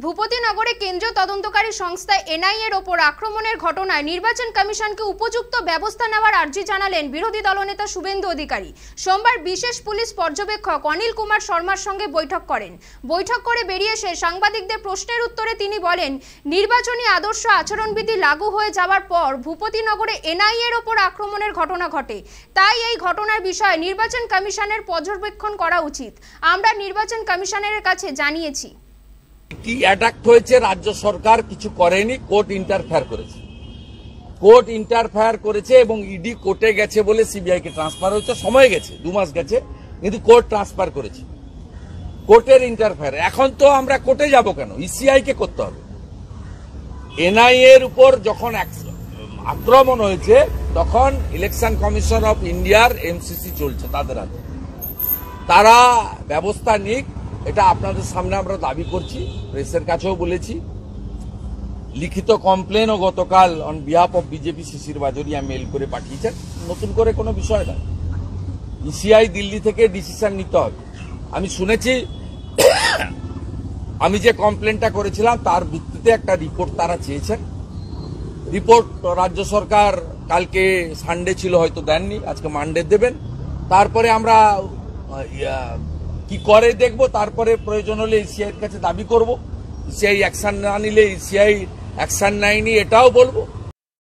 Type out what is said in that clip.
ভূপতিনগরে কেন্দ্রীয় তদন্তকারী সংস্থা এনআইএর ওপর আক্রমণের ঘটনায় নির্বাচন কমিশনকে উপযুক্ত ব্যবস্থা নেওয়ার আর্জি জানালেন বিরোধী দলনেতা শুভেন্দু অধিকারী। সোমবার বিশেষ পুলিশ পর্যবেক্ষক অনিল কুমার শর্মার সঙ্গে বৈঠক করেন। বৈঠক করে বেরিয়ে এসে সাংবাদিকদের প্রশ্নের উত্তরে তিনি বলেন, নির্বাচনী আদর্শ আচরণবিধি লাগু হয়ে যাওয়ার পর ভূপতিনগরে এনআইএর ওপর আক্রমণের ঘটনা ঘটে। তাই এই ঘটনার বিষয়ে নির্বাচন কমিশনের পর্যবেক্ষণ করা উচিত। আমরা নির্বাচন কমিশনের কাছে জানিয়েছি। কি অ্যাটাক হয়েছে, রাজ্য সরকার কিছু করেনি, কোর্ট ইন্টারফেয়ার করেছে। কোর্ট ইন্টারফেয়ার করেছে এবং ইডি কোর্টে গেছে বলে সিবিআই কে ট্রান্সফার হয়েছে। সময় গেছে, 2 মাস গেছে, কিন্তু কোর্ট ট্রান্সফার করেছে। কোর্টের ইন্টারফেয়ার। এখন তো আমরা কোর্টে যাব কেন? ইসিআই কে করতে হবে। এনআইএ এর উপর যখন আক্রমণ হয়েছে তখন ইলেকশন কমিশন অফ ইন্ডিয়ার এমসিসি চলছে তাদের হাতে। তারা ব্যবস্থা নিক, এটা আপনাদের সামনে আমরা দাবি করছি, প্রেসের কাছেও বলেছি। লিখিত কমপ্লেনও গতকাল on behalf of BJP Shishir Bajoria mail করে পাঠিয়েছেন। নতুন করে কোনো বিষয় নয়, ইসিআই দিল্লি থেকে ডিসিশন নিতে হবে। আমি শুনেছি আমি যে কমপ্লেনটা করেছিলাম তার ভিত্তিতে একটা রিপোর্ট তারা চেয়েছেন। রিপোর্ট রাজ্য সরকার কালকে সানডে ছিল হয়তো দেননি, আজকে মানডে দেবেন। তারপরে আমরা কি করে দেখব, তারপরে প্রয়োজন হলে ইসিআই এর কাছে দাবি করব। ইসিআই অ্যাকশন না নিলে ইসিআই অ্যাকশন নেয়নি এটাও বলবো।